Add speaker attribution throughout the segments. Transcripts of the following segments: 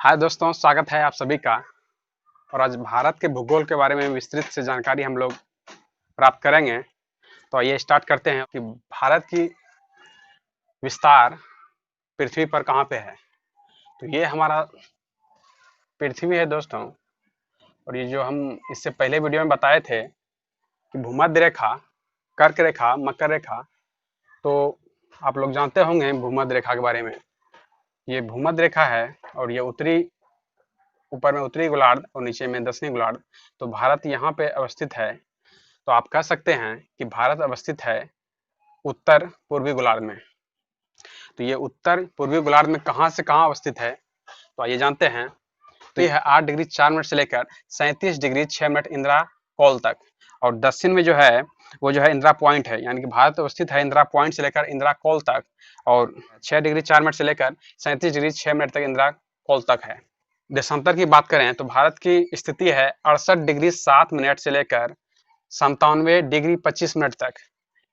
Speaker 1: हाय दोस्तों, स्वागत है आप सभी का। और आज भारत के भूगोल के बारे में विस्तृत से जानकारी हम लोग प्राप्त करेंगे। तो आइए स्टार्ट करते हैं कि भारत की विस्तार पृथ्वी पर कहाँ पे है। तो ये हमारा पृथ्वी है दोस्तों। और ये जो हम इससे पहले वीडियो में बताए थे कि भूमध्य रेखा, कर्क रेखा, मकर रेखा, तो आप लोग जानते होंगे भूमध्य रेखा के बारे में। ये भूमध्य रेखा है और ये उत्तरी, ऊपर में उत्तरी गोलार्ध और नीचे में दक्षिणी गोलार्ध। तो भारत यहाँ पे अवस्थित है। तो आप कह सकते हैं कि भारत अवस्थित है उत्तर पूर्वी गोलार्ध में। तो ये उत्तर पूर्वी गोलार्ध में कहाँ से कहाँ अवस्थित है, तो आइए जानते हैं। तो ये है 8 डिग्री 4 मिनट से लेकर 37 डिग्री 6 मिनट इंदिरा कोल तक। और दक्षिण में जो है वो जो है इंदिरा पॉइंट है, यानी कि भारत अवस्थित है इंदिरा पॉइंट से लेकर इंदिरा कोल तक। और 6 डिग्री 4 मिनट से लेकर 37 डिग्री 6 मिनट तक इंदिरा कोल तक है। देशांतर की बात करें तो भारत की स्थिति है 68 डिग्री 7 मिनट से लेकर 97 डिग्री 25 मिनट तक,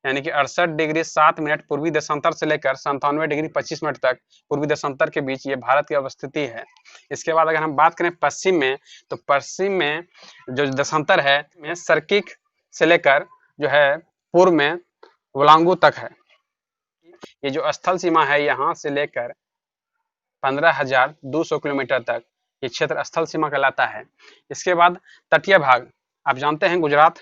Speaker 1: यानी कि 68 डिग्री 7 मिनट पूर्वी देशांतर से लेकर 97 डिग्री 25 मिनट तक पूर्वी देशांतर के बीच ये भारत की अवस्थिति है। इसके बाद अगर हम बात करें पश्चिम में, तो पश्चिम में जो देशांतर है में सर्किक से लेकर जो है पूर्व में वलांगू तक है। ये जो स्थल सीमा है यहाँ से लेकर 15,200 किलोमीटर तक ये क्षेत्र स्थल सीमा कहलाता है। इसके बाद तटीय भाग, आप जानते हैं गुजरात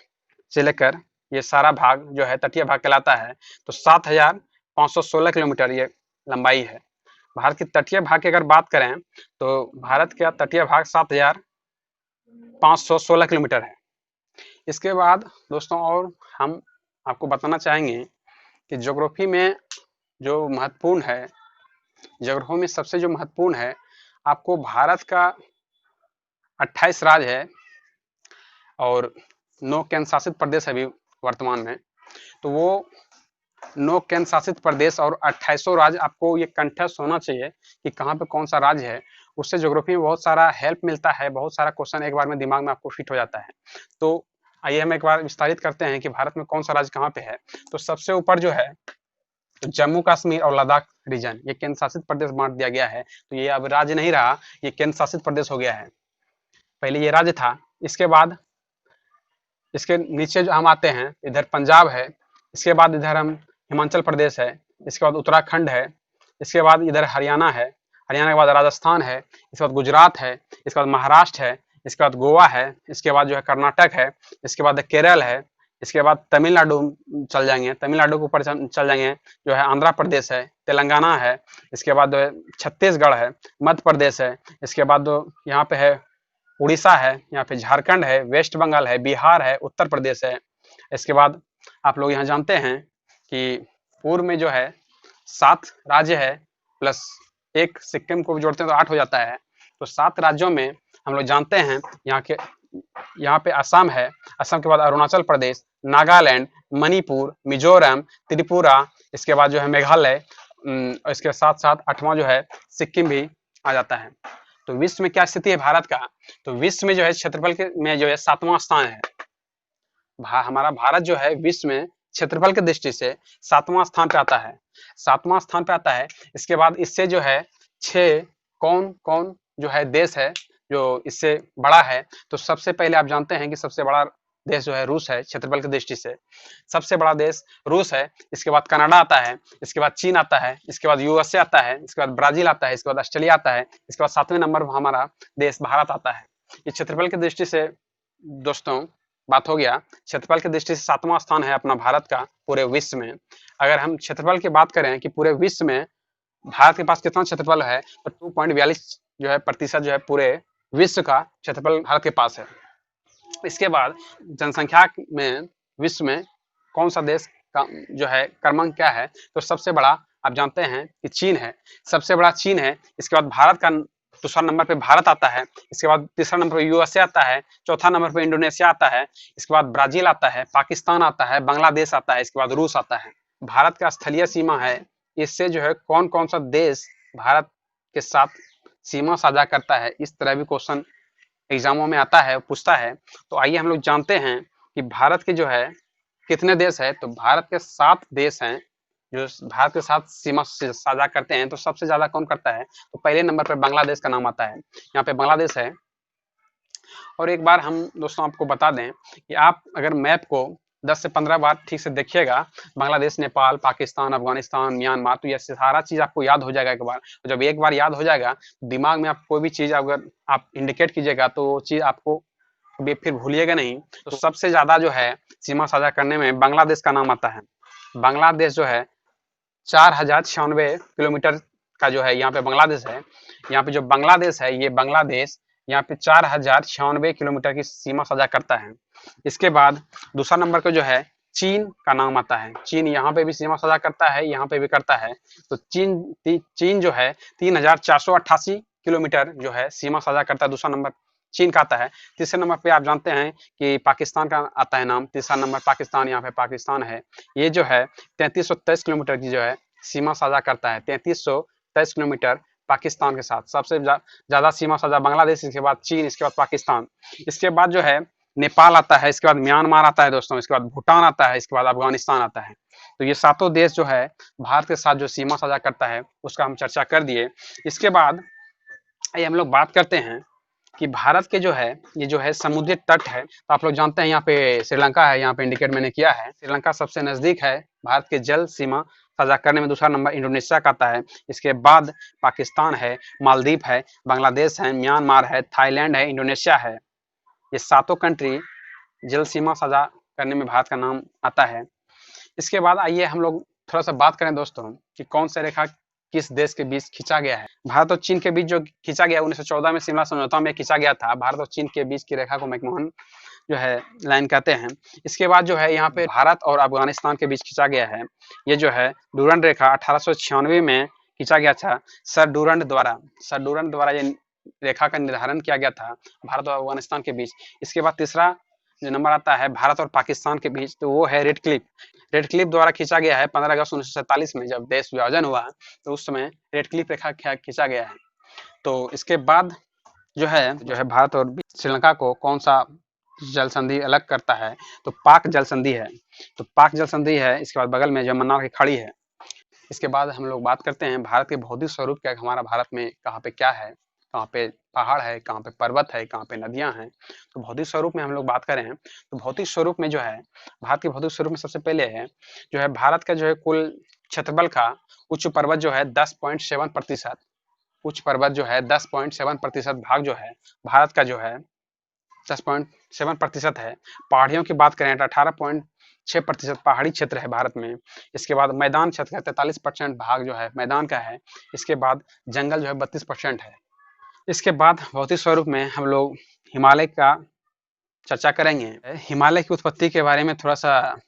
Speaker 1: से लेकर ये सारा भाग जो है तटीय भाग कहलाता है। तो 7,516 किलोमीटर ये लंबाई है। भारत की तटीय भाग की अगर बात करें तो भारत का तटीय भाग 7,516 किलोमीटर है। इसके बाद दोस्तों और हम आपको बताना चाहेंगे कि ज्योग्राफी में जो महत्वपूर्ण है, ज्योग्राफी में सबसे जो महत्वपूर्ण है, आपको भारत का 28 राज्य है और 9 केंद्र शासित प्रदेश है अभी वर्तमान में। तो वो 9 केंद्र शासित प्रदेश और 2800 राज्य आपको ये कंठस्थ होना चाहिए कि कहाँ पे कौन सा राज्य है। उससे ज्योग्राफी में बहुत सारा हेल्प मिलता है, बहुत सारा क्वेश्चन एक बार में दिमाग में आपको फिट हो जाता है। तो आइए हम एक बार विस्तारित करते हैं कि भारत में कौन सा राज्य कहाँ पे है। तो सबसे ऊपर जो है जम्मू कश्मीर और लद्दाख रीजन, ये केंद्र शासित प्रदेश बांट दिया गया है। तो ये अब राज्य नहीं रहा, ये केंद्र शासित प्रदेश हो गया है। पहले ये राज्य था। इसके बाद इसके नीचे जो हम आते हैं, इधर पंजाब है, इसके बाद इधर हम हिमाचल प्रदेश है, इसके बाद उत्तराखंड है, इसके बाद इधर हरियाणा है, हरियाणा के बाद राजस्थान है, इसके बाद गुजरात है, इसके बाद महाराष्ट्र है, इसके बाद गोवा है, इसके बाद जो है कर्नाटक है, इसके बाद केरल है, इसके बाद तमिलनाडु चल जाएंगे, तमिलनाडु के ऊपर चल जाएंगे जो है आंध्र प्रदेश है, तेलंगाना है, इसके बाद जो है छत्तीसगढ़ है, मध्य प्रदेश है, इसके बाद यहाँ पे है उड़ीसा है, यहाँ पे झारखंड है, वेस्ट बंगाल है, बिहार है, उत्तर प्रदेश है। इसके बाद आप लोग यहाँ जानते हैं कि पूर्व में जो है 7 राज्य है, प्लस एक सिक्किम को भी जोड़ते हैं तो 8 हो जाता है। तो 7 राज्यों में हम लोग जानते हैं यहाँ पे असम है, असम के बाद अरुणाचल प्रदेश, नागालैंड, मणिपुर, मिजोरम, त्रिपुरा, इसके बाद जो है मेघालय, इसके साथ साथ 8वां जो है सिक्किम भी आ जाता है। तो विश्व में क्या स्थिति है भारत का, तो विश्व में जो है क्षेत्रफल के में जो है 7वां स्थान है। हमारा भारत जो है विश्व में क्षेत्रफल की दृष्टि से 7वां स्थान पे आता है, 7वां स्थान पे आता है। इसके बाद इससे जो है 6 कौन कौन जो है देश है जो इससे बड़ा है। तो सबसे पहले आप जानते हैं कि सबसे बड़ा देश जो है रूस है, क्षेत्रफल की दृष्टि से सबसे बड़ा देश रूस है। इसके बाद कनाडा आता है, इसके बाद चीन आता है, इसके बाद यूएसए आता है, इसके बाद ब्राजील आता है, इसके बाद ऑस्ट्रेलिया आता है, इसके बाद 7वें नंबर पर हमारा देश भारत आता है। ये क्षेत्रफल की दृष्टि से दोस्तों बात हो गया। क्षेत्रफल की दृष्टि से 7वां स्थान है अपना भारत का पूरे विश्व में। अगर हम क्षेत्रफल की बात करें कि पूरे विश्व में भारत के पास कितना क्षेत्रफल है, तो 2.42 जो है प्रतिशत जो है पूरे विश्व का क्षेत्रफल भारत के पास है। इसके बाद जनसंख्या में विश्व में कौन सा देश का जो है क्रमांक क्या है, तो सबसे बड़ा आप जानते हैं कि चीन है, सबसे बड़ा चीन है। इसके बाद भारत का दूसरा नंबर पे भारत आता है, इसके बाद तीसरा नंबर पे यूएसए आता है, चौथा नंबर पे इंडोनेशिया आता है, इसके बाद ब्राजील आता है, पाकिस्तान आता है, बांग्लादेश आता है, इसके बाद रूस आता है। भारत का स्थलीय सीमा है, इससे जो है कौन कौन सा देश भारत के साथ सीमा साझा करता है, इस तरह भी क्वेश्चन एग्जामों में आता है, पूछता है। तो आइए हम लोग जानते हैं कि भारत के जो है कितने देश है। तो भारत के 7 देश हैं जो भारत के साथ सीमा साझा करते हैं, तो सबसे ज्यादा कौन करता है? तो पहले नंबर पर बांग्लादेश का नाम आता है। यहाँ पे बांग्लादेश है। और एक बार हम दोस्तों आपको बता दें कि आप अगर मैप को 10 से 15 बार ठीक से देखिएगा, बांग्लादेश, नेपाल, पाकिस्तान, अफगानिस्तान, म्यांमार, तो ये सारा चीज आपको याद हो जाएगा एक बार। तो जब एक बार याद हो जाएगा, दिमाग में आप कोई भी चीज अगर आप इंडिकेट कीजिएगा तो वो चीज आपको कभी फिर भूलिएगा नहीं। तो सबसे ज्यादा जो है सीमा साझा करने में बांग्लादेश का नाम आता है। बांग्लादेश जो है 4096 किलोमीटर का जो है यहाँ पे बांग्लादेश है। यहाँ पे जो बांग्लादेश है, ये बांग्लादेश यहाँ पे 4096 किलोमीटर की सीमा साझा करता है। इसके बाद दूसरा नंबर पे जो है चीन का नाम आता है। चीन यहाँ पे भी सीमा साझा करता है, यहाँ पे भी करता है। तो चीन जो है 3488 किलोमीटर जो है सीमा साझा करता है। दूसरा नंबर चीन का आता है। तीसरे नंबर पे आप जानते हैं कि पाकिस्तान का आता है नाम। तीसरा नंबर पाकिस्तान, यहाँ पे पाकिस्तान है। ये जो है 3323 किलोमीटर की जो है सीमा साझा करता है। 3323 किलोमीटर पाकिस्तान के साथ। सबसे ज्यादा सीमा साझा बांग्लादेश, इसके बाद चीन, इसके बाद पाकिस्तान, इसके बाद जो है नेपाल आता है, इसके बाद म्यांमार आता है दोस्तों, इसके बाद भूटान आता है, इसके बाद अफगानिस्तान आता है। तो ये सातों देश जो है भारत के साथ जो सीमा साझा करता है उसका हम चर्चा कर दिए। इसके बाद आइए हम लोग बात करते हैं कि भारत के जो है ये जो है समुद्री तट है। तो आप लोग जानते हैं यहाँ पे श्रीलंका है, यहाँ पे इंडिकेट मैंने किया है। श्रीलंका सबसे नजदीक है भारत के जल सीमा साझा करने में। दूसरा नंबर इंडोनेशिया का आता है। इसके बाद पाकिस्तान है, मालदीव है, बांग्लादेश है, म्यांमार है, थाईलैंड है, इंडोनेशिया है। ये सातों कंट्री जल सीमा साझा करने में भारत का नाम आता है। इसके बाद आइए हम लोग थोड़ा सा बात करें दोस्तों कि कौन सा रेखा किस देश के बीच खींचा गया है। भारत और चीन के बीच जो खींचा गया 1914 में शिमला समझौता में खींचा गया था। भारत और चीन के बीच की रेखा को मैकमोहन जो है लाइन कहते हैं। इसके बाद जो है यहाँ पे भारत और अफगानिस्तान के बीच खींचा गया है। ये जो है डूरंड रेखा 1896 में खींचा गया था सर डूरंड द्वारा ये रेखा का निर्धारण किया गया था भारत और अफगानिस्तान के बीच। इसके बाद तीसरा जो नंबर आता है भारत और पाकिस्तान के बीच, तो वो है रेड क्लिफ द्वारा खींचा गया है 15 अगस्त 1947 में, जब देश विभाजन हुआ तो उस समय रेड क्लिफ रेखा खींचा गया है। तो इसके बाद जो है भारत और श्रीलंका को कौन सा जल संधि अलग करता है? तो पाक जल संधि है। तो पाक जल संधि है। इसके बाद बगल में जो मन्नार की खाड़ी है। इसके बाद हम लोग बात करते हैं भारत के भौतिक स्वरूप क्या, हमारा भारत में कहाँ पे क्या है, कहाँ पे पहाड़ है, कहाँ पे पर्वत है, कहाँ पे नदियां हैं। तो भौतिक स्वरूप में हम लोग बात करें तो भौतिक स्वरूप में जो है भारत के भौतिक स्वरूप में सबसे पहले है जो है भारत का जो है कुल क्षेत्रफल का उच्च पर्वत जो है 10.7%। उच्च पर्वत जो है 10.7% भाग जो है भारत का जो है 10.7% है। पहाड़ियों की बात करें तो 18.6% पहाड़ी क्षेत्र है भारत में। इसके बाद मैदान क्षेत्र का 43% भाग जो है मैदान का है। इसके बाद जंगल जो है 32% है। इसके बाद भौतिक स्वरूप में हम लोग हिमालय का चर्चा करेंगे। हिमालय की उत्पत्ति के बारे में थोड़ा सा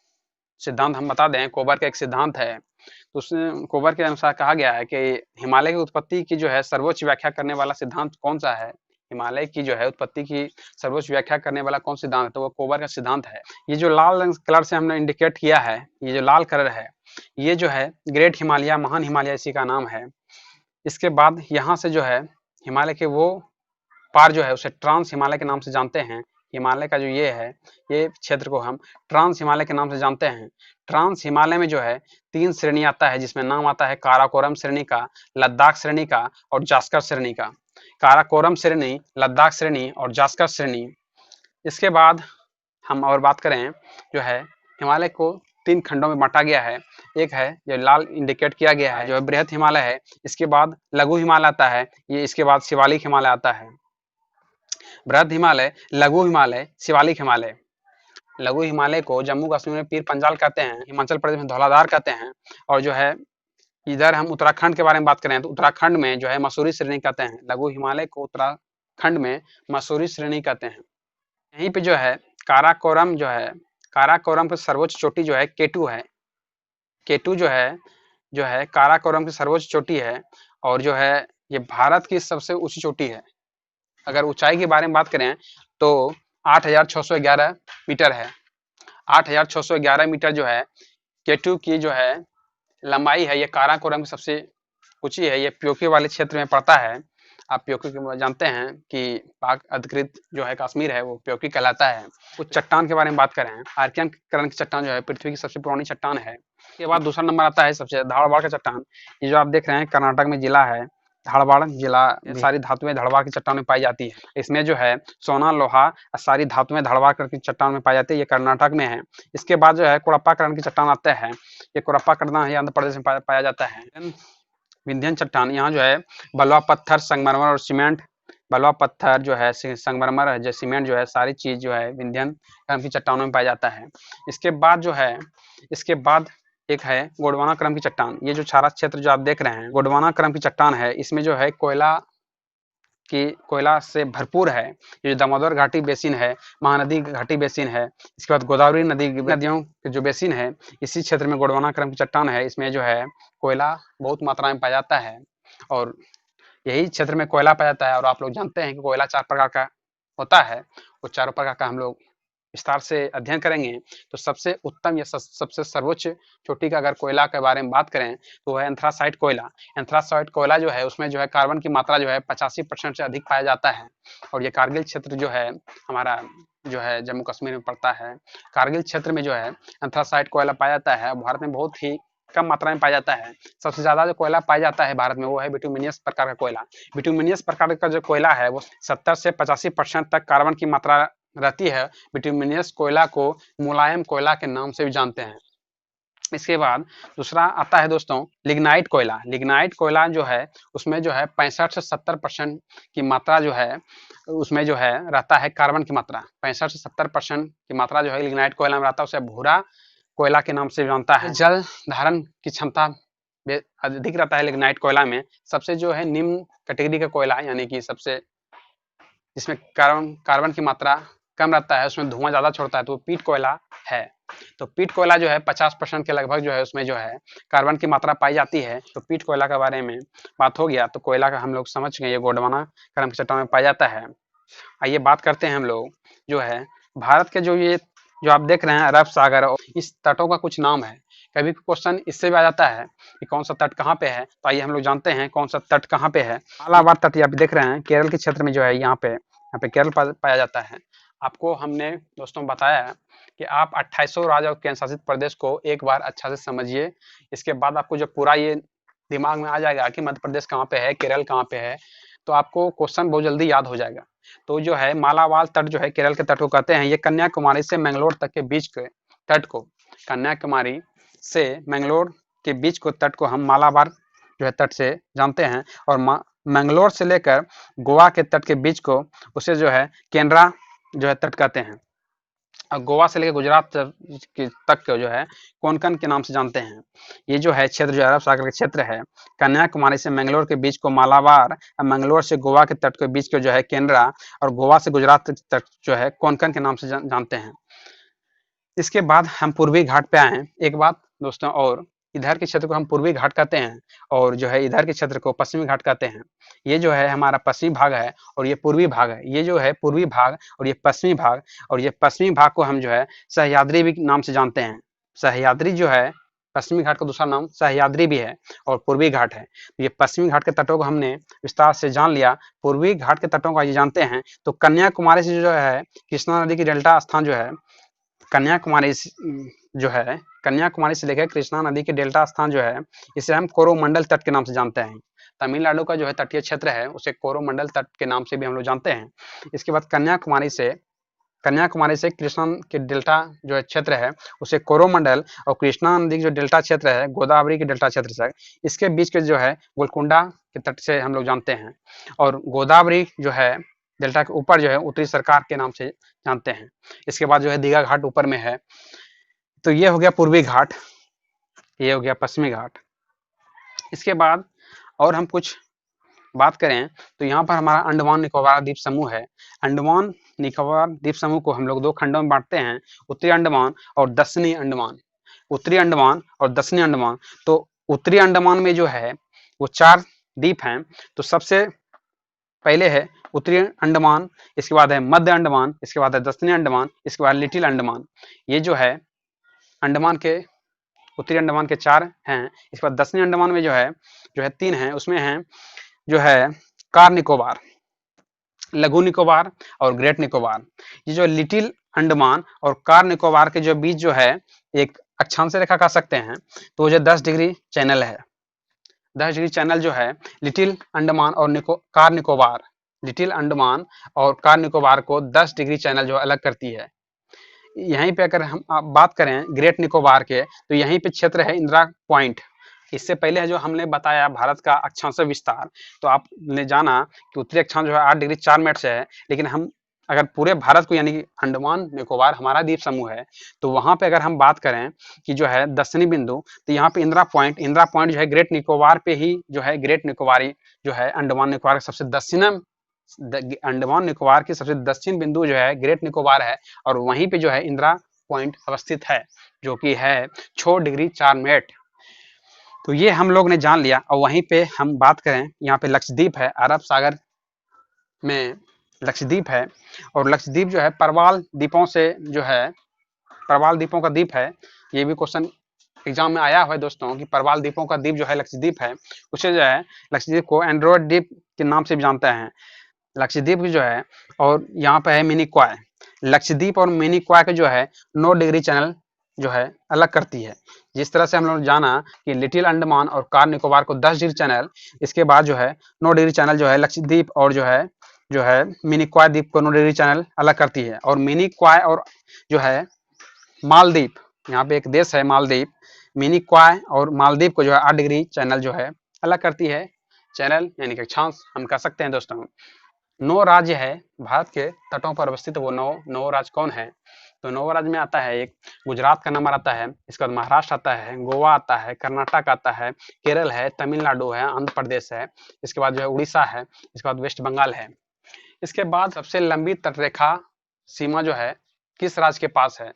Speaker 1: सिद्धांत हम बता दें। कोबर का एक सिद्धांत है, तो उसमें कोबर के अनुसार कहा गया है कि हिमालय की उत्पत्ति की जो है सर्वोच्च व्याख्या करने वाला सिद्धांत कौन सा है। हिमालय की जो है उत्पत्ति की सर्वोच्च व्याख्या करने वाला कौन सिद्धांत है? तो वो कोबर का सिद्धांत है। ये जो लाल रंग कलर से हमने इंडिकेट किया है, ये जो लाल कलर है, ये जो है ग्रेट हिमालय, महान हिमालय इसी का नाम है। इसके बाद यहाँ से जो है हिमालय के वो पार जो है उसे ट्रांस हिमालय के नाम से जानते हैं। हिमालय का जो ये है, ये क्षेत्र को हम ट्रांस हिमालय के नाम से जानते हैं। ट्रांस हिमालय में जो है 3 श्रेणी आता है, जिसमें नाम आता है काराकोरम श्रेणी का, लद्दाख श्रेणी का और जास्कर श्रेणी का। काराकोरम श्रेणी, लद्दाख श्रेणी और जास्कर श्रेणी। इसके बाद हम और बात करें जो है हिमालय को 3 खंडों में बांटा गया है। एक है जो लाल इंडिकेट किया गया है जो है बृहत हिमालय है। इसके बाद लघु हिमालय आता है, ये इसके बाद शिवालिक हिमालय आता है। बृहद हिमालय, लघु हिमालय, शिवालिक हिमालय। लघु हिमालय को जम्मू कश्मीर में पीर पंजाल कहते हैं, हिमाचल प्रदेश में धौलाधार कहते हैं। और जो है इधर हम उत्तराखंड के बारे में बात करें तो उत्तराखंड में जो है मसूरी श्रेणी कहते हैं। लघु हिमालय को उत्तराखंड में मसूरी श्रेणी कहते हैं। यहीं पे जो है काराकोरम जो है, काराकोरम की सर्वोच्च चोटी जो है केटू है। केटू जो है काराकोरम की सर्वोच्च चोटी है और जो है ये भारत की सबसे ऊंची चोटी है। अगर ऊंचाई के बारे में बात करें तो 8611 मीटर है। 8611 मीटर जो है केटू की जो है लंबाई है। ये काराकोरम की सबसे ऊंची है। ये प्योकी वाले क्षेत्र में पड़ता है। आप प्योकी जानते हैं कि पाक अधिकृत जो है कश्मीर है वो प्योकी कहलाता है। कुछ चट्टान के बारे में बात करें, आर्कियन करण की चट्टान जो है पृथ्वी की सबसे पुरानी चट्टान है। के बाद दूसरा नंबर आता है सबसे धारवाड़ का चट्टान। ये जो आप देख रहे हैं कर्नाटक में जिला है धारवाड़ जिला, सारी धातुएं धारवाड़ की चट्टान में पाई जाती है। इसमें जो है सोना लोहा सारी धातुएं धारवाड़ की चट्टान में पाई जाती है। ये कर्नाटक में है। इसके बाद जो है कोरप्पाकरण की चट्टान आता है। ये कोरप्पाकरण आंध्र प्रदेश में पाया जाता है। विंध्यन चट्टान, यहाँ जो है बलुआ पत्थर, संगमरमर और सीमेंट, बलुआ पत्थर जो है, संगमरमर है, जो सीमेंट जो है, सारी चीज जो है विंध्यन क्रम की चट्टानों में पाया जाता है। इसके बाद जो है, इसके बाद एक है गोंडवाना क्रम की चट्टान। ये जो सारा क्षेत्र जो आप देख रहे हैं गोंडवाना क्रम की चट्टान है। इसमें जो है कोयला से भरपूर है। ये जो दामोदर घाटी बेसिन है, महानदी घाटी बेसिन है, इसके बाद गोदावरी नदियों के जो बेसिन है, इसी क्षेत्र में गोंडवाना क्रम की चट्टान है। इसमें जो है कोयला बहुत मात्रा में पाया जाता है और यही क्षेत्र में कोयला पाया जाता है। और आप लोग जानते हैं कि कोयला 4 प्रकार का होता है। वो चारों प्रकार का हम लोग विस्तार से अध्ययन करेंगे। तो सबसे उत्तम या सबसे सर्वोच्च चोटी का अगर कोयला के बारे में बात करें तो वह एंथ्रासाइट कोयला। एंथ्रासाइट कोयला जो है उसमें जो है कार्बन की मात्रा जो है 85% से अधिक पाया जाता है। और ये कारगिल क्षेत्र जो है हमारा जो है जम्मू कश्मीर में पड़ता है। कारगिल क्षेत्र में जो है एंथ्रासाइट कोयला पाया जाता है। भारत में बहुत ही कम मात्रा में पाया जाता है। सबसे ज्यादा जो कोयला पाया जाता है भारत में वो है बिटुमिनियस प्रकार का कोयला। बिटुमिनियस प्रकार का जो कोयला है वो 70 से 85% तक कार्बन की मात्रा रहती है। बिटुमिनियस कोयला को मुलायम कोयला के नाम से भी जानते हैं। इसके बाद दूसरा आता है दोस्तों लिग्नाइट कोयला। लिग्नाइट कोयला जो है उसमें जो है 65 से 70% की मात्रा जो है उसमें जो है रहता है कार्बन की मात्रा। 65 से 70% की मात्रा जो है लिग्नाइट कोयला में रहता है। उसे भूरा कोयला के नाम से जानता है। जल धारण की क्षमता अधिक रहता है लिग्नाइट कोयला में। सबसे जो है निम्न कैटेगरी का कोयला यानी कि सबसे जिसमें कार्बन की मात्रा कम रहता है, उसमें धुआं ज्यादा छोड़ता है, तो पीट कोयला है। तो पीट कोयला जो है 50% के लगभग जो है उसमें जो है कार्बन की मात्रा पाई जाती है। तो पीट कोयला के बारे में बात हो गया। तो कोयला का हम लोग समझ गए ये गोंडवाना क्रम की चट्टान में पाया जाता है। आइए बात करते हैं हम लोग जो है भारत के जो आप देख रहे हैं अरब सागर, इस तटों का कुछ नाम है। कभी क्वेश्चन इससे भी आ जाता है कि कौन सा तट कहाँ पे है। तो आइए हम लोग जानते हैं कौन सा तट कहाँ पे है। मालाबार तट आप देख रहे हैं केरल के क्षेत्र में जो है यहाँ पे केरल पाया जाता है। आपको हमने दोस्तों बताया कि आप 2800 राज्य और केंद्र शासित प्रदेश को एक बार अच्छा से समझिए। इसके बाद आपको जब पूरा ये दिमाग में आ जाएगा कि मध्य प्रदेश कहाँ पे है, केरल कहाँ पे है, तो आपको क्वेश्चन बहुत जल्दी याद हो जाएगा। तो जो है मालाबार तट जो है केरल के तट को कहते हैं। ये कन्याकुमारी से मैंगलोर तक के बीच के तट को, कन्याकुमारी से मैंगलोर के बीच को तट को हम मालाबार जो है तट से जानते हैं। और मैंगलोर से लेकर गोवा के तट के बीच को उसे जो है केनरा जो है तट कहते हैं। और गोवा से लेकर गुजरात तक को जो है कोंकण के नाम से जानते हैं। ये जो है क्षेत्र जो अरब सागर का क्षेत्र है, कन्याकुमारी से मैंगलोर के बीच को मालाबार, मैंगलोर से गोवा के तट के बीच को जो है केनरा, और गोवा से गुजरात तक जो है कोंकण के नाम से जानते हैं। इसके बाद हम पूर्वी घाट पे आए। एक बात दोस्तों, और इधर के क्षेत्र को हम पूर्वी घाट कहते हैं और जो है इधर के क्षेत्र को पश्चिमी घाट कहते हैं। ये जो है हमारा पश्चिमी भाग है और ये पूर्वी भाग है। ये जो है पूर्वी भाग और ये पश्चिमी भाग, और ये पश्चिमी भाग को हम जो है सह्याद्री भी नाम से जानते हैं। सह्याद्री जो है पश्चिमी घाट का दूसरा नाम सह्याद्री भी है और पूर्वी घाट है। तो ये पश्चिमी घाट के तटों को हमने विस्तार से जान लिया। पूर्वी घाट के तटों का ये जानते हैं। तो कन्याकुमारी से जो है कृष्णा नदी की डेल्टा स्थान जो है कन्याकुमारी से लेकर कृष्णा नदी के डेल्टा स्थान जो है इसे हम कोरोमंडल तट के नाम से जानते हैं। तमिलनाडु का जो है तटीय क्षेत्र है उसे कोरोमंडल तट के नाम से भी हम लोग जानते हैं। इसके बाद कन्याकुमारी से कृष्णा के डेल्टा जो है क्षेत्र है उसे कोरोमंडल, और कृष्णा नदी जो डेल्टा क्षेत्र है गोदावरी के डेल्टा क्षेत्र से इसके बीच के जो है गोलकुंडा के तट से हम लोग जानते हैं। और गोदावरी जो है डेल्टा के ऊपर जो है उत्तरी सरकार के नाम से जानते हैं। इसके बाद जो है दीघा घाट ऊपर में है। तो ये हो गया पूर्वी घाट, ये हो गया पश्चिमी घाट। इसके बाद और हम कुछ बात करें तो यहाँ पर हमारा अंडमान निकोबार द्वीप समूह है। अंडमान निकोबार द्वीप समूह को हम लोग 2 खंडों में बांटते हैं, उत्तरी अंडमान और दक्षिणी अंडमान। उत्तरी अंडमान और दक्षिणी अंडमान। तो उत्तरी अंडमान में जो है वो 4 द्वीप हैं। तो सबसे पहले है उत्तरी अंडमान, इसके बाद है मध्य अंडमान, इसके बाद है दक्षिणी अंडमान, इसके बाद लिटिल अंडमान। ये जो है अंडमान के उत्तरी अंडमान के 4 हैं। इसके बाद दक्षिणी अंडमान में जो है 3 हैं। उसमें है जो है कार निकोबार, लघु निकोबार और ग्रेट निकोबार। ये जो लिटिल अंडमान और कार निकोबार के जो बीच जो है एक अक्षांश रेखा कह सकते हैं, तो जो 10 डिग्री चैनल है, 10 डिग्री चैनल जो है लिटिल अंडमान और कार निकोबार, लिटिल अंडमान और कार निकोबार को 10 डिग्री चैनल जो अलग करती है। यहीं पे अगर हम आप बात करें ग्रेट निकोबार के, तो यहीं पे क्षेत्र है इंदिरा पॉइंट। इससे पहले जो हमने बताया भारत का अक्षांश विस्तार, तो आपने जाना कि उत्तरी अक्षांश जो है 8 डिग्री 4 मिनट से है, लेकिन हम अगर पूरे भारत को यानी कि अंडमान निकोबार हमारा द्वीप समूह है, तो वहां पे अगर हम बात करें कि जो है दक्षिणी बिंदु, तो यहाँ पे इंदिरा पॉइंट जो है ग्रेट निकोबार पे ही जो है ग्रेट निकोबारी जो है अंडमान निकोबार का सबसे दक्षिणम, अंडमान निकोबार की सबसे दक्षिण बिंदु जो है ग्रेट निकोबार है, और वहीं पे जो है इंदिरा पॉइंट अवस्थित है, जो कि है 6 डिग्री 4 मिनट। तो ये हम लोग ने जान लिया। और वहीं पे हम बात करें, यहाँ पे लक्षद्वीप है, अरब सागर में लक्षद्वीप है, और लक्षद्वीप जो है परवाल द्वीपों से जो है, परवाल द्वीपों का द्वीप है। ये भी क्वेश्चन एग्जाम में आया हुआ है दोस्तों कि परवाल द्वीपों का द्वीप जो है लक्षद्वीप है। उसे जो है लक्षद्वीप को एंड्रॉयड द्वीप के नाम से भी जानते हैं लक्षद्वीप की जो है। और यहाँ पे है मिनी क्वाय, लक्षद्वीप और मिनी क्वाय के जो है 9 डिग्री चैनल जो है अलग करती है। जिस तरह से हम लोग जाना कि लिटिल अंडमान और कार निकोबार को 10 डिग्री चैनल, इसके बाद जो है 9 डिग्री चैनल जो है लक्षद्वीप और जो है मिनी क्वाय द्वीप को 9 डिग्री चैनल अलग करती है। और मिनी क्वाय और जो है मालदीप, यहाँ पे एक देश है मालदीप, मिनी क्वाय और मालदीप को जो है 8 डिग्री चैनल जो है अलग करती है। चैनल यानी कि अक्षांश हम कह सकते हैं दोस्तों। 9 राज्य है भारत के तटों पर अवस्थित, वो 9 राज्य कौन है? तो 9 राज्य में आता है, एक गुजरात का नंबर आता है, इसके बाद महाराष्ट्र आता है, गोवा आता है, कर्नाटक आता है, केरल है, तमिलनाडु है, आंध्र प्रदेश है, इसके बाद जो है उड़ीसा है, इसके बाद वेस्ट बंगाल है। इसके बाद सबसे लंबी तटरेखा सीमा जो है किस राज्य के पास है?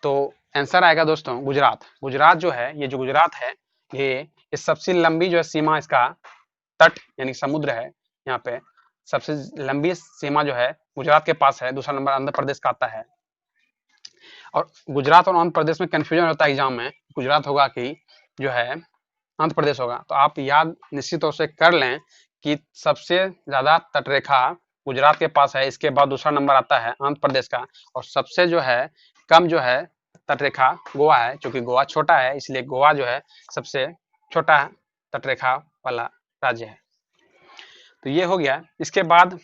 Speaker 1: तो आंसर आएगा दोस्तों गुजरात। गुजरात जो है, ये जो गुजरात है, ये सबसे लंबी जो है सीमा, इसका तट यानी समुद्र है, यहाँ पे सबसे लंबी सीमा जो है गुजरात के पास है। दूसरा नंबर आंध्र प्रदेश का आता है। और गुजरात और आंध्र प्रदेश में कंफ्यूजन होता है एग्जाम में, गुजरात होगा कि जो है आंध्र प्रदेश होगा। तो आप याद निश्चित तौर से कर लें कि सबसे ज्यादा तटरेखा गुजरात के पास है, इसके बाद दूसरा नंबर आता है आंध्र प्रदेश का, और सबसे जो है कम जो है तटरेखा गोवा है। क्योंकि गोवा छोटा है, इसलिए गोवा जो है सबसे छोटा तटरेखा वाला राज्य है। तो ये हो गया। इसके बाद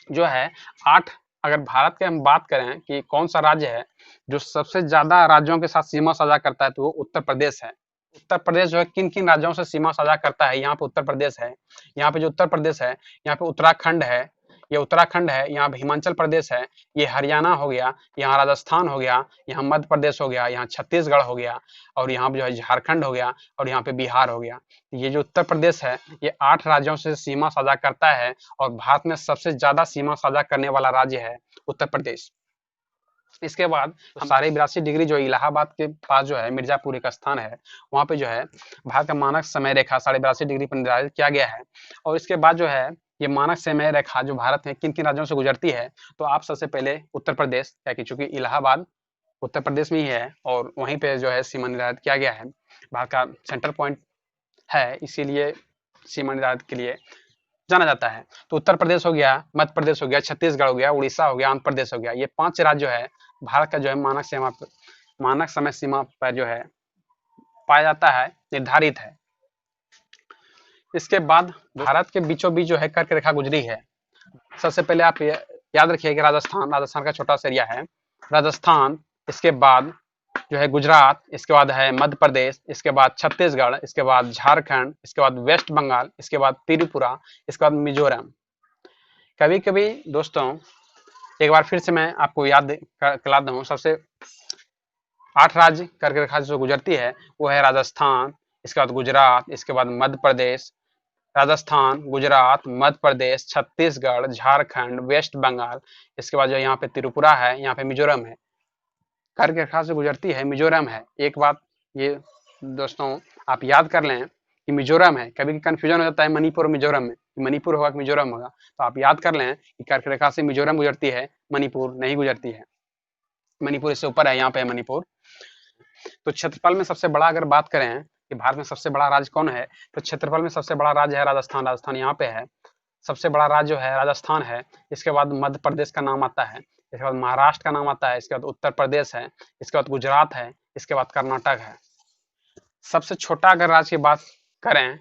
Speaker 1: जो है 8, अगर भारत के हम बात करें कि कौन सा राज्य है जो सबसे ज्यादा राज्यों के साथ सीमा साझा करता है, तो वो उत्तर प्रदेश है। उत्तर प्रदेश जो है किन किन राज्यों से सीमा साझा करता है? यहाँ पे उत्तर प्रदेश है, यहाँ पे जो उत्तर प्रदेश है, यहाँ पे उत्तराखंड है, ये उत्तराखंड है, यहाँ पे हिमाचल प्रदेश है, ये हरियाणा हो गया, यहाँ राजस्थान हो गया, यहाँ मध्य प्रदेश हो गया, यहाँ छत्तीसगढ़ हो गया, और यहाँ पे जो है झारखंड हो गया, और यहाँ पे बिहार हो गया। ये जो उत्तर प्रदेश है, ये 8 राज्यों से सीमा साझा करता है, और भारत में सबसे ज्यादा सीमा साझा करने वाला राज्य है उत्तर प्रदेश। इसके बाद साढ़े 82 डिग्री जो इलाहाबाद के पास जो है मिर्जापुर एक स्थान है, वहां पे जो है भारत का मानक समय रेखा 82.5 डिग्री पर निर्धारित किया गया है। और इसके बाद जो है ये मानक समय रेखा जो भारत में किन किन राज्यों से गुजरती है, तो आप सबसे पहले उत्तर प्रदेश, क्या कि चूंकि इलाहाबाद उत्तर प्रदेश में ही है और वहीं पे जो है सीमा निर्धारित किया गया है, भारत का सेंट्रल पॉइंट है, इसीलिए सीमा निर्धारित के लिए जाना जाता है। तो उत्तर प्रदेश हो गया, मध्य प्रदेश हो गया, छत्तीसगढ़ हो गया, उड़ीसा हो गया, आंध्र प्रदेश हो गया, ये 5 राज्य जो है भारत का जो है मानक समय सीमा पर जो है पाया जाता है, निर्धारित है। इसके बाद भारत के बीचों बीच जो है कर्क रेखा गुजरी है। सबसे पहले आप याद रखिए कि राजस्थान का छोटा सा एरिया है, राजस्थान, इसके बाद जो है गुजरात, इसके बाद है मध्य प्रदेश, इसके बाद छत्तीसगढ़, इसके बाद झारखंड, इसके बाद वेस्ट बंगाल, इसके बाद त्रिपुरा, इसके बाद मिजोरम। कभी कभी दोस्तों एक बार फिर से मैं आपको याद करा दूं, सबसे 8 राज्य कर्क रेखा जो गुजरती है वो है राजस्थान, इसके बाद गुजरात, इसके बाद मध्य प्रदेश, राजस्थान, गुजरात, मध्य प्रदेश, छत्तीसगढ़, झारखंड, वेस्ट बंगाल, इसके बाद जो यहाँ पे त्रिपुरा है, यहाँ पे मिजोरम है। कर्क रेखा से गुजरती है, मिजोरम है। एक बात ये दोस्तों आप याद कर लें कि मिजोरम है, कभी कंफ्यूजन हो जाता है मणिपुर और मिजोरम में, मणिपुर होगा कि मिजोरम होगा, तो आप याद कर लें कि कर्क रेखा से मिजोरम गुजरती है, मणिपुर नहीं गुजरती है। मणिपुर इससे ऊपर है, यहाँ पे है मणिपुर। तो क्षेत्रफल में सबसे बड़ा अगर बात करें कि भारत में सबसे बड़ा राज्य कौन है, तो क्षेत्रफल में सबसे बड़ा राज्य है राजस्थान। राजस्थान यहाँ पे है, सबसे बड़ा राज्य जो है राजस्थान है। इसके बाद मध्य प्रदेश का नाम आता है, इसके बाद महाराष्ट्र का नाम आता है, इसके बाद उत्तर प्रदेश है, इसके बाद गुजरात है, इसके बाद कर्नाटक है। सबसे छोटा अगर राज्य की बात करें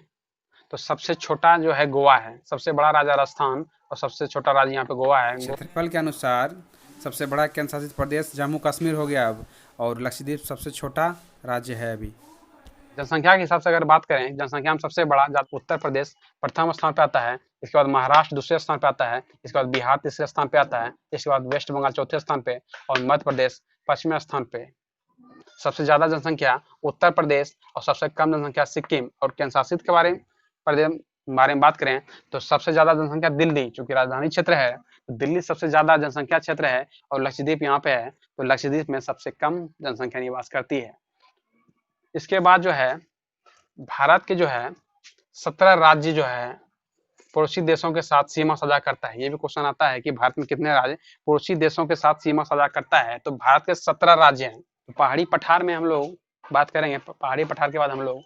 Speaker 1: तो सबसे छोटा जो है गोवा है, सबसे बड़ा राज्य राजस्थान और सबसे छोटा राज्य यहाँ पे गोवा है।
Speaker 2: क्षेत्रफल के अनुसार सबसे बड़ा केंद्र शासित प्रदेश जम्मू कश्मीर हो गया अब, और लक्षद्वीप सबसे छोटा राज्य है अभी।
Speaker 1: जनसंख्या के हिसाब से अगर बात करें, जनसंख्या में सबसे बड़ा उत्तर प्रदेश प्रथम स्थान पे आता है, इसके बाद महाराष्ट्र दूसरे स्थान पे आता है, इसके बाद बिहार तीसरे स्थान पे आता है, इसके बाद वेस्ट बंगाल चौथे स्थान पे और मध्य प्रदेश पश्चिमी स्थान पे। सबसे ज्यादा जनसंख्या उत्तर प्रदेश और सबसे कम जनसंख्या सिक्किम। और केंद्र शासित के बारे में बात करें तो सबसे ज्यादा जनसंख्या दिल्ली, चूंकि राजधानी क्षेत्र है तो दिल्ली सबसे ज्यादा जनसंख्या क्षेत्र है, और लक्षद्वीप यहाँ पे है तो लक्षद्वीप में सबसे कम जनसंख्या निवास करती है। इसके बाद जो है भारत के जो है 17 राज्य जो है पड़ोसी देशों के साथ सीमा साझा करता है। ये भी क्वेश्चन आता है कि भारत में कितने राज्य पड़ोसी देशों के साथ सीमा साझा करता है, तो भारत के 17 राज्य हैं। तो पहाड़ी पठार में हम लोग बात करेंगे, पहाड़ी पठार के बाद हम लोग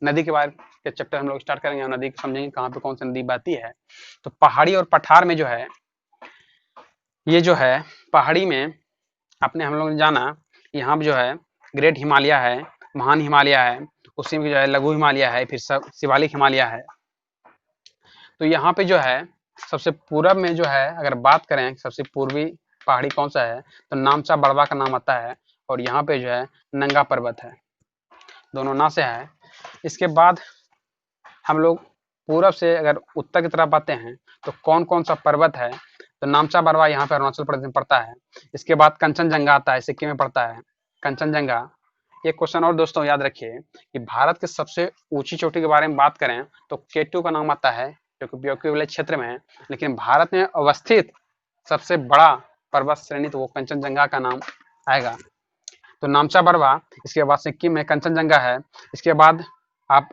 Speaker 1: नदी के बारे के चैप्टर हम लोग स्टार्ट करेंगे और नदी को समझेंगे कहाँ पे कौन सी नदी बहती है। तो पहाड़ी और पठार में जो है ये जो है पहाड़ी में अपने हम लोग ने जाना यहाँ पे जो है ग्रेट हिमालय है, महान हिमालय है, उसी में जो है लघु हिमालय है, फिर शिवालिक हिमालय है। तो यहाँ पे जो है सबसे पूरब में जो है अगर बात करें सबसे पूर्वी पहाड़ी कौन सा है तो नामचा बड़वा का नाम आता है, और यहाँ पे जो है नंगा पर्वत है, दोनों ना से है। इसके बाद हम लोग पूरब से अगर उत्तर की तरफ आते हैं तो कौन कौन सा पर्वत है तो नामचा बरवा यहाँ पे अरुणाचल प्रदेश में पड़ता है। इसके बाद कंचनजंगा आता है, सिक्किम में पड़ता है कंचनजंगा। एक क्वेश्चन और दोस्तों याद रखिए कि भारत के सबसे ऊंची चोटी के बारे में बात करें तो केटू का नाम आता है, जो कि ब्योकी वाले क्षेत्र में है, लेकिन भारत में अवस्थित सबसे बड़ा पर्वत श्रेणी तो वो कंचनजंगा का नाम आएगा। तो नामचा बरवा, इसके बाद सिक्किम में कंचनजंगा है, इसके बाद आप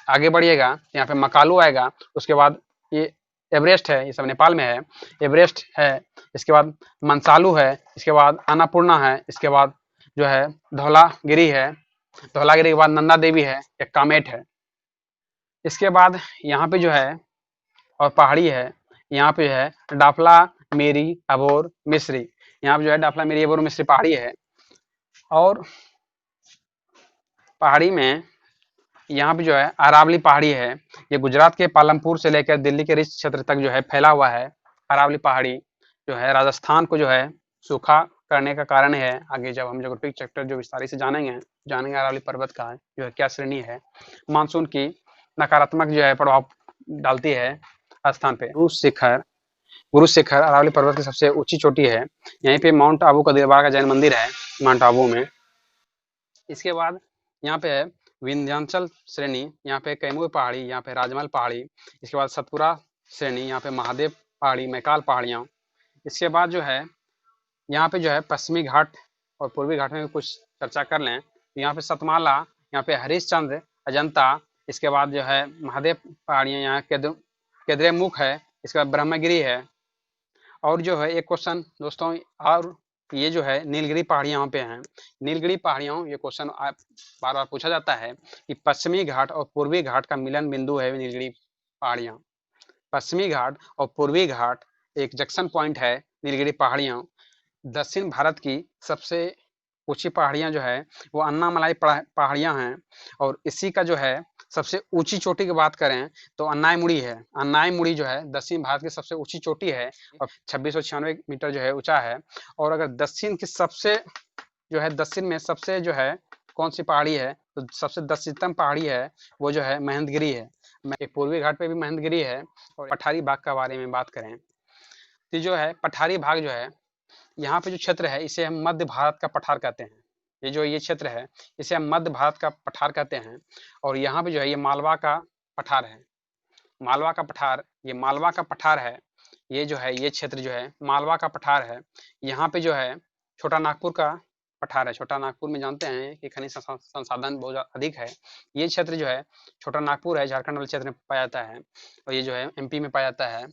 Speaker 1: आगे बढ़िएगा यहाँ पे मकालू आएगा, उसके बाद ये एवरेस्ट है, ये सब नेपाल में है, एवरेस्ट है, इसके बाद मंसालू है, इसके बाद अन्नपूर्णा है, इसके बाद जो है धौलागिरी है, धौलागिरी के बाद नंदा देवी है, एक कामेट है। इसके बाद यहाँ पे जो है और पहाड़ी है, यहाँ पे है डाफला मेरी अबोर मिश्री, यहाँ पे जो है डाफला मेरी अबोर मिश्री पहाड़ी है। और पहाड़ी में यहाँ पे जो है अरावली पहाड़ी है, ये गुजरात के पालमपुर से लेकर दिल्ली के रिच क्षेत्र तक जो है फैला हुआ है। अरावली पहाड़ी जो है राजस्थान को जो है सूखा करने का कारण है। आगे जब हम ज्योग्राफिक चैप्टर जो विस्तार से जानेंगे अरावली पर्वत का जो है क्या श्रेणी है, मानसून की नकारात्मक जो है प्रभाव डालती है राजस्थान पे। गुरु शिखर अरावली पर्वत की सबसे ऊंची चोटी है, यहीं पे माउंट आबू का दरबार का जैन मंदिर है माउंट आबू में। इसके बाद यहाँ पे है विंध्याचल श्रेणी, यहाँ पे कैमूर पहाड़ी, यहाँ पे राजमहल पहाड़ी, इसके बाद सतपुरा श्रेणी, यहाँ पे महादेव पहाड़ी, मैकाल पहाड़ियाँ। इसके बाद जो है यहाँ पे जो है पश्चिमी घाट और पूर्वी घाट में कुछ चर्चा कर लें तो यहाँ पे सतमाला, यहाँ पे हरिश्चंद्र, अजंता, इसके बाद जो है महादेव पहाड़ियाँ, यहाँ केद्रेमुख है, इसके बाद ब्रह्मगिरी है। और जो है एक क्वेश्चन दोस्तों, और ये जो है नीलगिरी पहाड़ियाँ यहाँ पे हैं, नीलगिरी पहाड़ियों ये क्वेश्चन बार बार पूछा जाता है कि पश्चिमी घाट और पूर्वी घाट का मिलन बिंदु है नीलगिरी पहाड़ियाँ। पश्चिमी घाट और पूर्वी घाट एक जंक्शन पॉइंट है नीलगिरी पहाड़ियाँ। दक्षिण भारत की सबसे ऊंची पहाड़ियाँ जो है वो अन्नामलाई पहाड़ियाँ हैं, और इसी का जो है सबसे ऊंची चोटी की बात करें तो अन्नायमुड़ी है। अन्नायमुड़ी जो है दक्षिण भारत की सबसे ऊंची चोटी है और 2696 मीटर जो है ऊंचा है। और अगर दक्षिण की सबसे जो है दक्षिण में सबसे जो है कौन सी पहाड़ी है तो सबसे दक्षिणतम पहाड़ी है वो जो है महेंद्रगिरी है। पूर्वी घाट पे भी महेंद्रगिरी है। और पठारी भाग के बारे में बात करें तो जो है पठारी भाग जो है यहाँ पे जो क्षेत्र है इसे हम मध्य भारत का पठार कहते हैं। ये क्षेत्र है इसे हम मध्य भारत का पठार कहते हैं। और यहाँ पे जो है ये मालवा का पठार है, मालवा का पठार, ये मालवा का पठार है। ये जो है ये क्षेत्र जो है मालवा का पठार है। यहाँ पे जो है छोटा नागपुर का पठार है। छोटा नागपुर में जानते हैं कि खनिज संसाधन बहुत अधिक है। ये क्षेत्र जो है छोटा नागपुर है, झारखंड वाले क्षेत्र में पाया जाता है, और ये जो है एमपी में पाया जाता है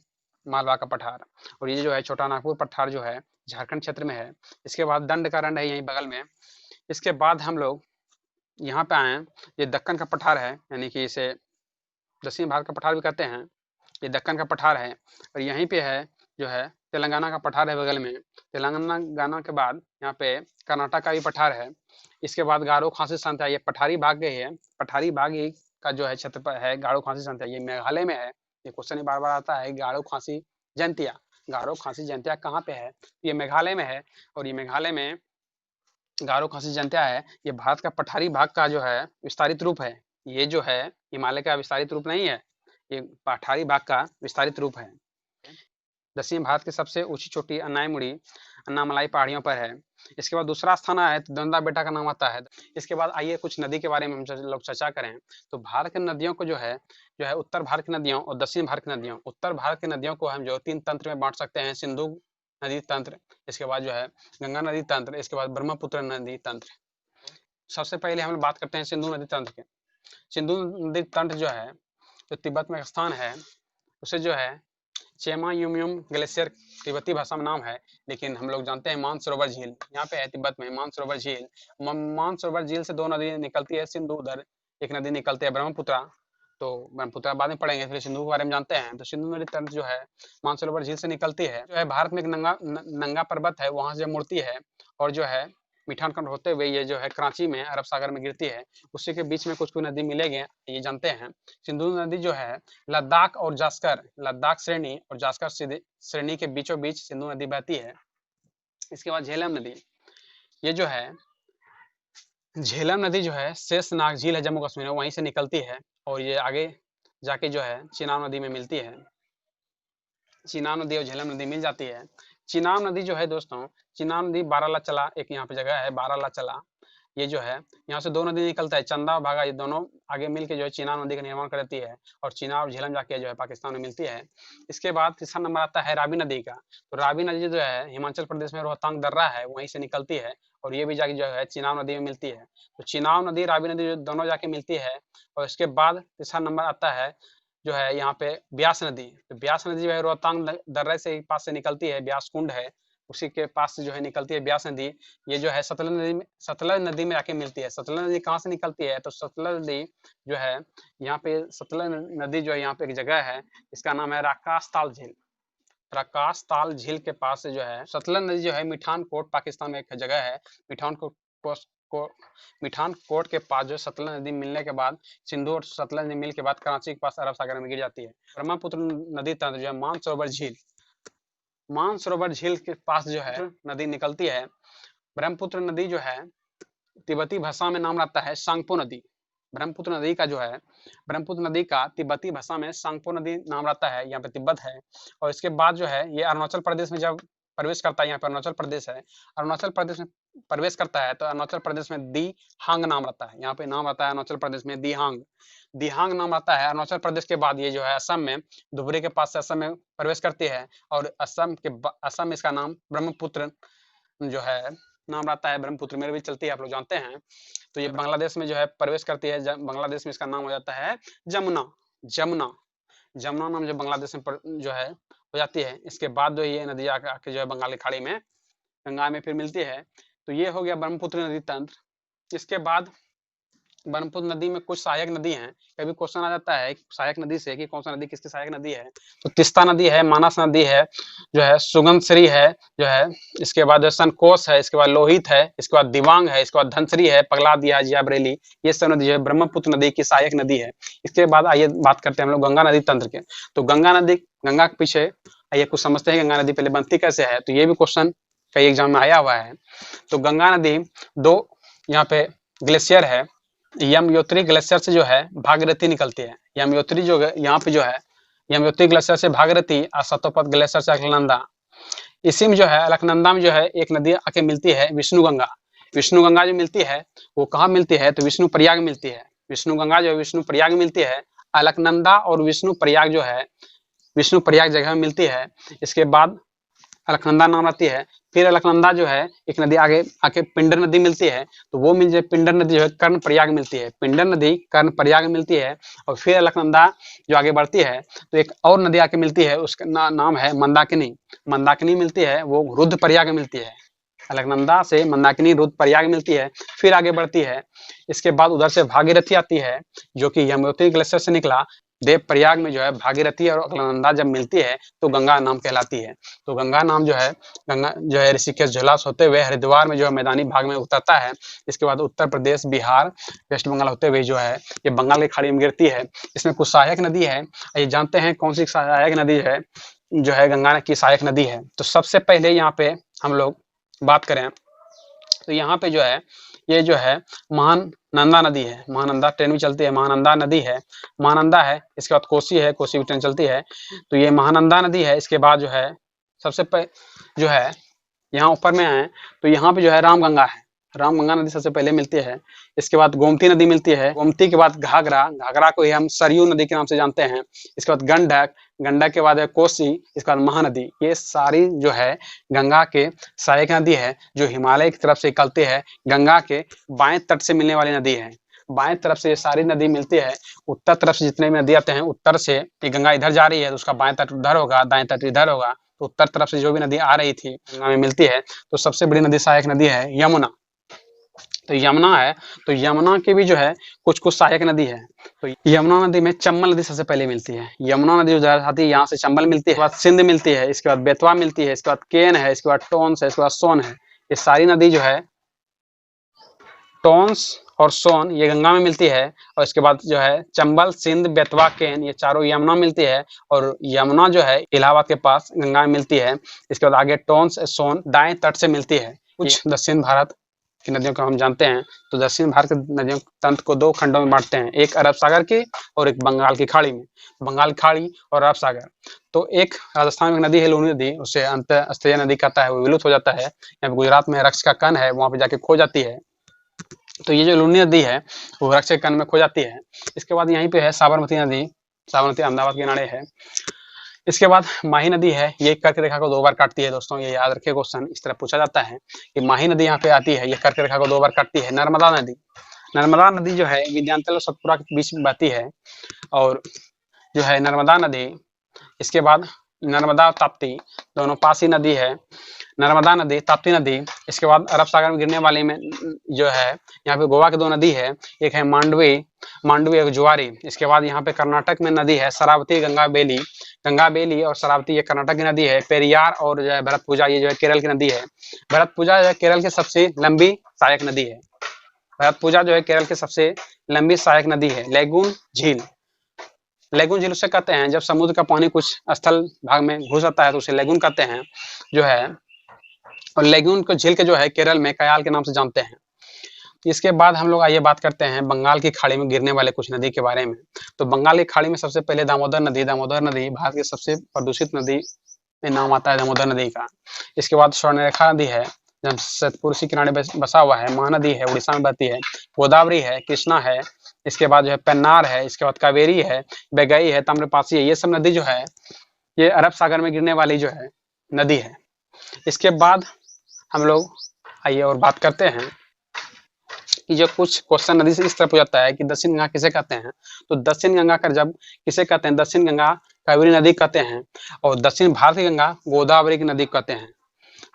Speaker 1: मालवा का पठार। और ये जो है छोटा नागपुर पठार जो है झारखंड क्षेत्र में है। इसके बाद दंडकारण्य है यहीं बगल में। इसके बाद हम लोग यहाँ पे आए, ये दक्कन का पठार है, यानी कि इसे दक्षिण भारत का पठार भी कहते हैं। ये दक्कन का पठार है और यहीं पे है जो है तेलंगाना का पठार है बगल में। तेलंगाना के बाद यहाँ पे कर्नाटक का भी पठार है। इसके बाद गारो खासी संत्या, ये पठारी भाग गई है। पठारी भाग का जो है क्षेत्र है गारो खासी संत्या, ये मेघालय में है। ये क्वेश्चन बार बार आता है, गारो खासी जयंतिया, गारो खासी जयंतिया कहाँ पे है? ये मेघालय में है। और ये मेघालय में गारो खासी जयंतिया है, ये भारत का पठारी भाग का जो है विस्तारित रूप है। ये जो है हिमालय का विस्तारित रूप नहीं है, ये पठारी भाग का विस्तारित रूप है। दक्षिण भारत की सबसे ऊंची चोटी अन्नायमुड़ी अन्नामलाई पहाड़ियों पर है। इसके बाद दूसरा स्थान है तो दंदा बेटा का नाम आता है। इसके बाद आइए कुछ नदी के बारे में हम लोग चर्चा करें। तो भारत की नदियों को जो है उत्तर भारत की नदियों और दक्षिण भारत की नदियों, उत्तर भारत की नदियों को हम जो 3 तंत्र में बांट सकते हैं, सिंधु नदी तंत्र, इसके बाद जो है गंगा नदी तंत्र, इसके बाद ब्रह्मपुत्र नदी तंत्र। सबसे पहले हम बात करते हैं सिंधु नदी तंत्र के। सिंधु नदी तंत्र जो है जो तिब्बत में स्थान है, उसे जो है चेमा यूमियम ग्लेशियर तिब्बती भाषा में नाम है, लेकिन हम लोग जानते हैं मानसरोवर झील यहाँ पे है तिब्बत में। मानसरोवर झील, मानसरोवर झील से 2 नदी निकलती है, सिंधु, उधर एक नदी निकलती है ब्रह्मपुत्रा। तो ब्रह्मपुत्रा बाद में पढ़ेंगे, फिर सिंधु के बारे में जानते हैं। तो सिंधु नदी तंत्र जो है मानसरोवर झील से निकलती है। जो है भारत में एक नंगा पर्वत है, वहां से मुड़ती है और जो है मीठानखंड होते हुए ये जो है कराची में अरब सागर में गिरती है। उसी के बीच में कुछ कुछ नदी मिलेगी, ये जानते हैं। सिंधु नदी जो है लद्दाख और जास्कर, लद्दाख श्रेणी और जास्कर श्रेणी के बीचों बीच सिंधु नदी बहती है। इसके बाद झेलम नदी, ये जो है झेलम नदी जो है शेषनाग झील है जम्मू कश्मीर में, वहीं से निकलती है और ये आगे जाके जो है चिनाब नदी में मिलती है। चिनाब नदी और झेलम नदी मिल जाती है। चिनाब नदी जो है दोस्तों, चिनाब नदी बारालाचला एक यहाँ पे जगह है, बारालाचला, ये जो है यहाँ से 2 नदी निकलता है, चंदा और भागा, ये दोनों आगे मिलके जो है चिनाब नदी का निर्माण कर देती है और चिनाब और झेलम जाके जो है पाकिस्तान में मिलती है। इसके बाद तीसरा नंबर आता है रावी नदी का। तो रावी नदी जो है हिमाचल प्रदेश में रोहतांग दर्रा है, वहीं से निकलती है और ये भी जाके जो है चिनाब नदी में मिलती है। तो चिनाब नदी रावी नदी जो दोनों जाके मिलती है। और इसके बाद तीसरा नंबर आता है जो है यहाँ पे ब्यास नदी। तो ब्यास नदी जो है रोहतांग दर्रे से पास से निकलती है, ब्यास कुंड है उसी के पास से जो है निकलती है ब्यास नदी। ये जो है सतलज नदी में आके मिलती है। सतलज नदी कहाँ से निकलती है? तो सतलज नदी जो है यहाँ पे, सतलज नदी जो है यहाँ पे एक जगह है, इसका नाम है राकासताल झील। राकासताल झील के पास से जो है सतलज नदी जो है मिठानकोट पाकिस्तान में एक जगह है। मिठानकोट के पास जो सतलज नदी मिलने के बाद, सिंधु और सतलज नदी मिल के बाद कराची के पास अरब सागर में गिर जाती है। ब्रह्मपुत्र नदी तंत्र जो है मानसरोवर झील, मानसरोवर झील के पास जो है नदी निकलती है। ब्रह्मपुत्र नदी जो है तिब्बती भाषा में नाम रहता है सांगपो नदी। ब्रह्मपुत्र नदी का जो है, ब्रह्मपुत्र नदी का तिब्बती भाषा में सांगपो नदी नाम रहता है, यहाँ पे तिब्बत है। और इसके बाद जो है ये अरुणाचल प्रदेश में जब प्रवेश करता है, यहाँ पे अरुणाचल प्रदेश है, अरुणाचल प्रदेश में प्रवेश करता है तो अरुणाचल प्रदेश में दी हांग नाम रहता है। यहाँ पे नाम रहता है अरुणाचल प्रदेश में दिहांग, दिहांग नाम रहता है। अरुणाचल प्रदेश के बाद ये जो है असम में, धुबरी के पास से असम में प्रवेश करती है और असम में इसका नाम ब्रह्मपुत्र जो है नाम रहता है। ब्रह्मपुत्र में भी चलती है, आप लोग जानते हैं। तो ये बांग्लादेश में जो है प्रवेश करती है, बांग्लादेश में इसका नाम हो जाता है जमुना। जमुना नाम जो बांग्लादेश में जो है हो जाती है। इसके बाद जो ये नदी आके जो है बंगाली खाड़ी में, गंगा में फिर मिलती है। तो ये हो गया ब्रह्मपुत्र नदी तंत्र। इसके बाद ब्रह्मपुत्र नदी में कुछ सहायक नदी हैं। कभी क्वेश्चन आ जाता है सहायक नदी से कि कौन सा नदी किसकी सहायक नदी है। तो तिस्ता नदी है, मानस नदी है, जो है सुगंधश्री है जो है, इसके बाद संकोच है, इसके बाद लोहित है, इसके बाद दिवांग है, इसके बाद धनश्री है, पगला दिया, जिया बरेली, ये सब नदी जो है ब्रह्मपुत्र नदी की सहायक नदी है। इसके बाद आइए बात करते हैं हम लोग गंगा नदी तंत्र के। तो गंगा नदी, गंगा के पीछे आइए कुछ समझते हैं गंगा नदी पहले बनती कैसे है। तो ये भी क्वेश्चन कई एग्जाम में आया हुआ है। तो गंगा नदी 2 यहाँ पे ग्लेशियर है, यमुनोत्री ग्लेशियर से जो है भागीरथी निकलती है। यमुनोत्री जो यहाँ पे जो है यमुनोत्री ग्लेशियर से भागीरथी और सतोपत ग्लेशियर से अलकनंदा। इसी में जो है अलकनंदा में जो है एक नदी आके मिलती है विष्णु गंगा। विष्णु गंगा जो मिलती है वो कहाँ मिलती है? तो विष्णु प्रयाग मिलती है। विष्णु गंगा जो है विष्णु प्रयाग मिलती है। अलकनंदा और विष्णु प्रयाग जो है विष्णु प्रयाग जगह में मिलती है। इसके बाद अलकनंदा नाम आती है। फिर अलकनंदा जो है एक नदी आगे आके पिंडर नदी मिलती है। तो वो मिल जाए, पिंडर नदी जो है कर्ण प्रयाग मिलती है। पिंडर नदी कर्ण प्रयाग मिलती है। और फिर अलकनंदा जो आगे बढ़ती है तो एक और नदी आके मिलती है, उसका नाम है मंदाकिनी। मंदाकिनी मिलती है, वो रुद्र प्रयाग मिलती है। अलकनंदा से मंदाकिनी रुद्र प्रयाग मिलती है, फिर आगे बढ़ती है। इसके बाद उधर से भागीरथी आती है जो कि यमुनोत्री ग्लेशियर से निकला। देवप्रयाग में जो है भागीरथी और अलकनंदा जब मिलती है तो गंगा नाम कहलाती है। तो गंगा नाम जो है, गंगा जो है ऋषिकेश झुलास होते हुए हरिद्वार में जो है मैदानी भाग में उतरता है। इसके बाद उत्तर प्रदेश, बिहार, वेस्ट बंगाल होते हुए जो है ये बंगाल की खाड़ी में गिरती है। इसमें कुछ सहायक नदी है, ये जानते हैं कौन सी सहायक नदी है जो है गंगा की सहायक नदी है। तो सबसे पहले यहाँ पे हम लोग बात करें तो यहाँ पे जो है ये जो है महानंदा नदी है। महानंदा ट्रेन भी चलती है, महानंदा नदी है, महानंदा है। इसके बाद कोसी है, कोसी भी ट्रेन चलती है। तो ये महानंदा नदी है। इसके बाद जो है सबसे जो है यहाँ ऊपर में है तो यहाँ पे जो है रामगंगा है, रामगंगा नदी सबसे पहले मिलती है। इसके बाद गोमती नदी मिलती है, गोमती के बाद घाघरा, घाघरा को ही हम सरयू नदी के नाम से जानते हैं। इसके बाद गंडक, गंडक के बाद है कोसी, इसके बाद महानदी। ये सारी जो है गंगा के सहायक नदी है जो हिमालय की तरफ से निकलती है। गंगा के बाएं तट से मिलने वाली नदी है। बाएं तरफ से ये सारी नदी मिलती है। उत्तर तरफ से जितने भी नदी आते हैं, उत्तर से ये गंगा इधर जा रही है तो उसका बाएं तट उधर होगा, दाएं तट इधर होगा। तो उत्तर तरफ से जो भी नदी आ रही थी गंगा में मिलती है। तो सबसे बड़ी नदी सहायक नदी है यमुना। तो यमुना है, तो यमुना की भी जो है कुछ कुछ सहायक नदी है। तो यमुना नदी में चंबल नदी सबसे पहले मिलती है। यमुना नदी जो आती है यहाँ से चंबल मिलती है, इसके बाद सिंध मिलती है, इसके बाद बेतवा मिलती है, इसके बाद केन है, इसके बाद टोंस है, इसके बाद सोन है। ये सारी नदी जो है टोंस और सोन ये गंगा में मिलती है। और इसके बाद जो है चंबल, सिंध, बेतवा, केन ये चारों यमुना मिलती है। और यमुना जो है इलाहाबाद के पास गंगा में मिलती है। इसके बाद आगे टोंस, सोन दाएं तट से मिलती है। कुछ दक्षिण भारत की नदियों को हम जानते हैं। तो दक्षिण भारत की नदियों तंत्र को दो खंडों में बांटते हैं, एक अरब सागर की और एक बंगाल की खाड़ी में। बंगाल की खाड़ी और अरब सागर। तो एक राजस्थान में नदी है लूनी नदी, उसे अंतर्राष्ट्रीय नदी कहता है, वो विलुप्त हो जाता है। यहाँ पे गुजरात में रक्ष का कन है, वहां पे जाके खो जाती है। तो ये जो लूनी नदी है वो रक्ष के कन में खो जाती है। इसके बाद यहीं पे है साबरमती नदी, साबरमती अहमदाबाद के किनारे है। इसके बाद माही नदी है, ये कर्क रेखा को 2 बार काटती है। दोस्तों ये याद रखिए, क्वेश्चन इस तरह पूछा जाता है कि माही नदी यहाँ पे आती है, ये कर्क रेखा को 2 बार काटती है। नर्मदा नदी, नर्मदा नदी जो है विंध्याचल और सतपुरा के बीच में बहती है। और जो है नर्मदा नदी, इसके बाद नर्मदा और ताप्ती दोनों पास ही नदी है। नर्मदा नदी, ताप्ती नदी। इसके बाद अरब सागर में गिरने वाली में जो है यहाँ पे गोवा की 2 नदी है, एक है मांडवी, मांडवी एक जुआरी। इसके बाद यहाँ पे कर्नाटक में नदी है शरावती, गंगा बेली, गंगा बेली और शरावती ये कर्नाटक की नदी है। पेरियार और जो है भरतपुजा ये जो है केरल की नदी है। भरतपुजा जो है केरल की सबसे लंबी सहायक नदी है। भरतपुजा जो है केरल की सबसे लंबी सहायक नदी है। लेगून झील, लेगून झील उसे कहते हैं जब समुद्र का पानी कुछ स्थल भाग में घुस जाता है तो उसे लेगून कहते हैं जो है। और लेगून को झील के जो है केरल में कयाल के नाम से जानते हैं। इसके बाद हम लोग आइए बात करते हैं बंगाल की खाड़ी में गिरने वाले कुछ नदी के बारे में। तो बंगाल की खाड़ी में सबसे पहले दामोदर नदी, दामोदर नदी भारत की सबसे प्रदूषित नदी में नाम आता है दामोदर नदी का। इसके बाद स्वर्णरेखा नदी है, जमशेदपुर के किनारे बसा हुआ है। महानदी है, उड़ीसा में बहती है। गोदावरी है, कृष्णा है। इसके बाद जो है पेन्नार है, इसके बाद कावेरी है, बेगई है, ताम्रपासी है। ये सब नदी जो है ये अरब सागर में गिरने वाली जो है नदी है। इसके बाद हम लोग आइए और बात करते हैं कि जो कुछ क्वेश्चन नदी से इस तरह पूछा जाता है कि दक्षिण गंगा किसे कहते हैं। तो दक्षिण गंगा का जब किसे कहते हैं, दक्षिण गंगा कावेरी नदी कहते हैं। और दक्षिण भारत की गंगा गोदावरी की नदी कहते हैं।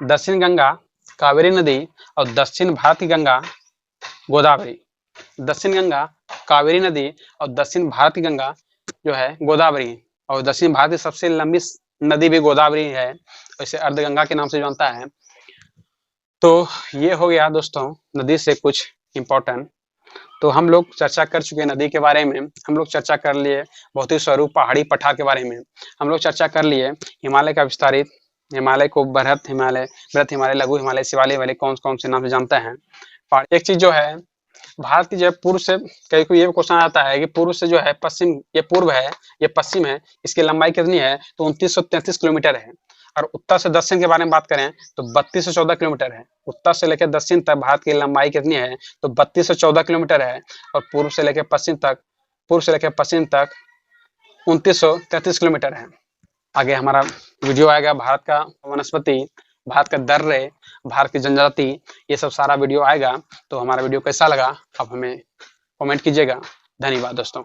Speaker 1: दक्षिण गंगा कावेरी नदी और दक्षिण भारत की गंगा गोदावरी। दक्षिण गंगा कावेरी नदी और दक्षिण भारत की गंगा जो है गोदावरी। और दक्षिण भारत की सबसे लंबी नदी भी गोदावरी है, इसे अर्धगंगा के नाम से जानता है। तो ये हो गया दोस्तों नदी से कुछ इम्पोर्टेंट। तो हम लोग चर्चा कर चुके हैं नदी के बारे में। हम लोग चर्चा कर लिए भौतिक स्वरूप, पहाड़ी पठार के बारे में। हम लोग चर्चा कर लिए हिमालय का विस्तारित, हिमालय को बृहत हिमालय, लघु हिमालय, शिवालय वाले कौन कौन से नाम से जानते हैं। एक चीज जो है भारत की जो है पूर्व से, कई को ये क्वेश्चन आता है कि पूर्व से जो है पश्चिम, ये पूर्व है ये पश्चिम है, इसकी लंबाई कितनी है, तो 2933 किलोमीटर है। और उत्तर से दक्षिण के बारे में बात करें तो 32 से 14 किलोमीटर है। उत्तर से लेकर दक्षिण तक भारत की लंबाई कितनी है, तो 32 से 14 किलोमीटर है। और पूर्व से लेकर पश्चिम तक 2933 किलोमीटर है। आगे हमारा वीडियो आएगा भारत का वनस्पति, भारत का दर्रे, भारत की जनजाति, ये सब सारा वीडियो आएगा। तो हमारा वीडियो कैसा लगा आप हमें कमेंट कीजिएगा। धन्यवाद दोस्तों।